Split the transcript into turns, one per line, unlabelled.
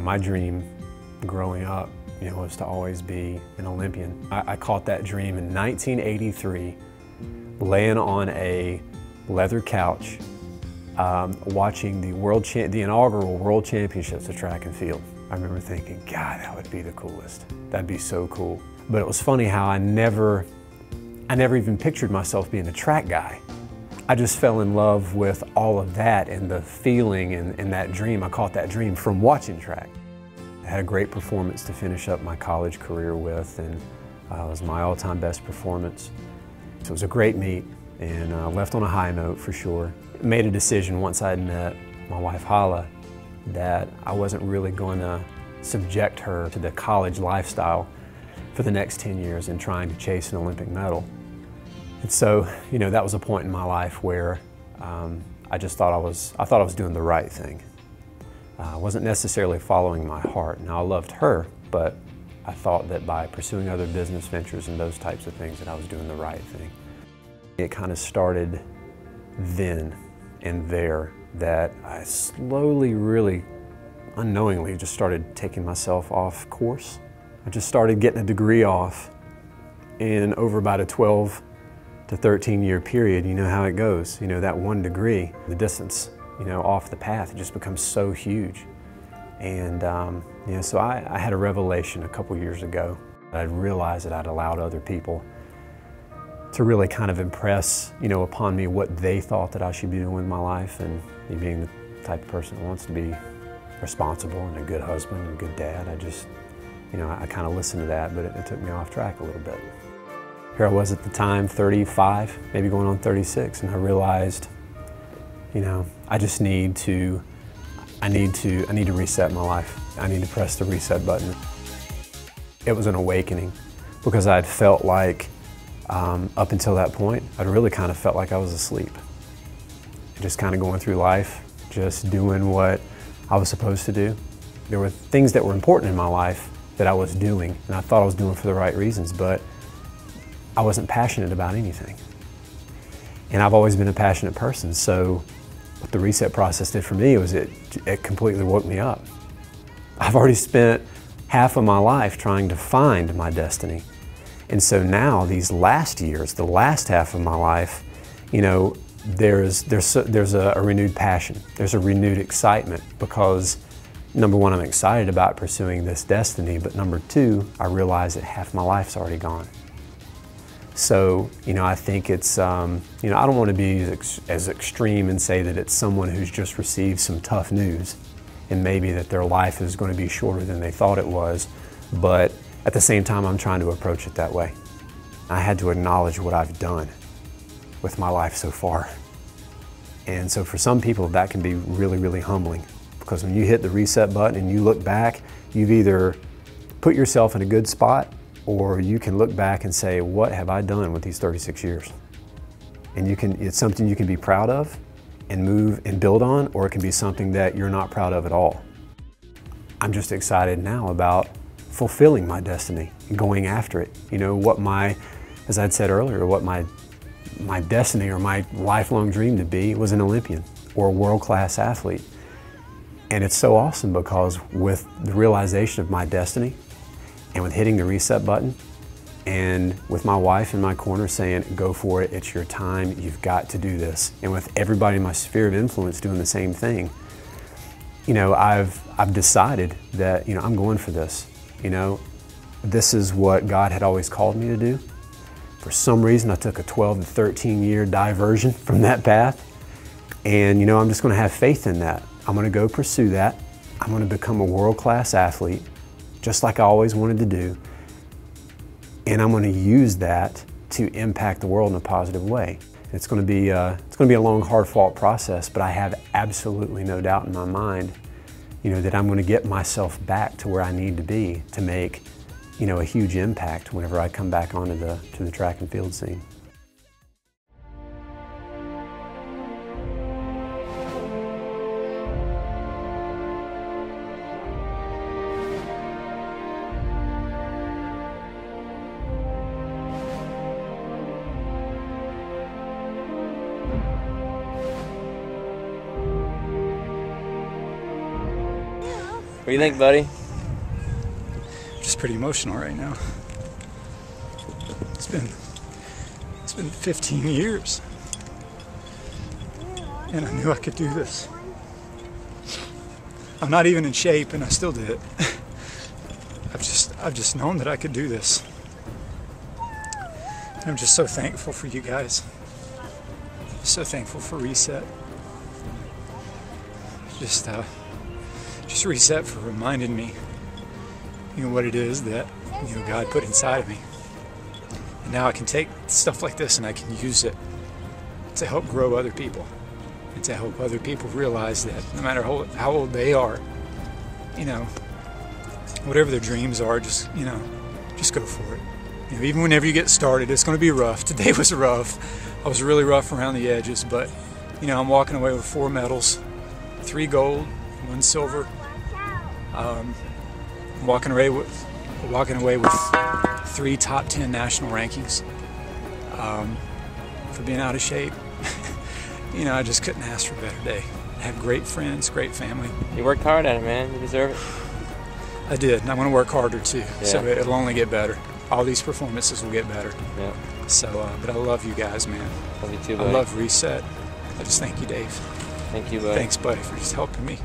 My dream growing up, was to always be an Olympian. I caught that dream in 1983, laying on a leather couch, watching the inaugural World Championships of track and field. I remember thinking, God, that would be the coolest. That'd be so cool. But it was funny how I never even pictured myself being a track guy. I just fell in love with all of that and the feeling and that dream. I caught that dream from watching track. I had a great performance to finish up my college career with, and it was my all-time best performance. So it was a great meet, and left on a high note for sure. Made a decision once I'd met my wife Hala that I wasn't really going to subject her to the college lifestyle for the next 10 years in trying to chase an Olympic medal. And so, that was a point in my life where I thought I was doing the right thing. I wasn't necessarily following my heart. Now, I loved her, but I thought that by pursuing other business ventures and those types of things that I was doing the right thing. It kind of started then and there that I slowly, really unknowingly just started taking myself off course. I just started getting a degree off, and over about a 12 to 13-year period, you know how it goes. That one degree, the distance, off the path, it just becomes so huge. And so I had a revelation a couple years ago. I realized that I'd allowed other people to really kind of impress, upon me what they thought that I should be doing with my life, and me being the type of person that wants to be responsible and a good husband and a good dad. I kind of listened to that, but it took me off track a little bit. Here I was at the time, 35, maybe going on 36, and I realized, I just need to reset my life. I need to press the reset button. It was an awakening because I'd felt like, up until that point, I'd really kind of felt like I was asleep. Just kind of going through life, just doing what I was supposed to do. There were things that were important in my life that I was doing, and I thought I was doing for the right reasons, but I wasn't passionate about anything. And I've always been a passionate person, so what the reset process did for me was it completely woke me up. I've already spent half of my life trying to find my destiny. And so now, these last years, the last half of my life, there's a renewed passion. There's a renewed excitement because, number one, I'm excited about pursuing this destiny, but number two, I realize that half my life's already gone. So, I think it's, I don't want to be as extreme and say that it's someone who's just received some tough news and maybe that their life is going to be shorter than they thought it was, but at the same time, I'm trying to approach it that way. I had to acknowledge what I've done with my life so far. And so for some people, that can be really, really humbling because when you hit the reset button and you look back, you've either put yourself in a good spot or you can look back and say, what have I done with these 36 years? And it's something you can be proud of and move and build on, or it can be something that you're not proud of at all. I'm just excited now about fulfilling my destiny and going after it. As I'd said earlier, what my destiny or my lifelong dream to be was an Olympian or a world-class athlete. And it's so awesome because with the realization of my destiny and with hitting the reset button and with my wife in my corner saying, go for it, it's your time, you've got to do this. And with everybody in my sphere of influence doing the same thing, I've decided that, I'm going for this. This is what God had always called me to do. For some reason, I took a 12 to 13 year diversion from that path. And, I'm just going to have faith in that. I'm going to go pursue that. I'm going to become a world-class athlete, just like I always wanted to do. And I'm going to use that to impact the world in a positive way. It's going to be a long, hard-fought process, but I have absolutely no doubt in my mind, that I'm going to get myself back to where I need to be to make, a huge impact whenever I come back onto the track and field scene.
What do you think, buddy?
Just pretty emotional right now. It's been 15 years, and I knew I could do this. I'm not even in shape, and I still did it. I've just known that I could do this. And I'm just so thankful for you guys. So thankful for Reset. Just Reset for reminding me, what it is that God put inside of me. And now I can take stuff like this and I can use it to help grow other people, and to help other people realize that no matter how old they are, whatever their dreams are, just go for it. Even whenever you get started, it's going to be rough. Today was rough. I was really rough around the edges, but I'm walking away with 4 medals, 3 gold, 1 silver. I'm walking away with 3 top 10 national rankings. For being out of shape, I just couldn't ask for a better day. I have great friends, great family.
You worked hard at it, man. You deserve it.
I did, and I'm going to work harder too.
Yeah.
So it'll only get better. All these performances will get better.
Yeah.
So, but I love you guys, man.
Love you too, buddy.
I love Reset. I just thank you, Dave.
Thank you, buddy.
Thanks, buddy, for just helping me.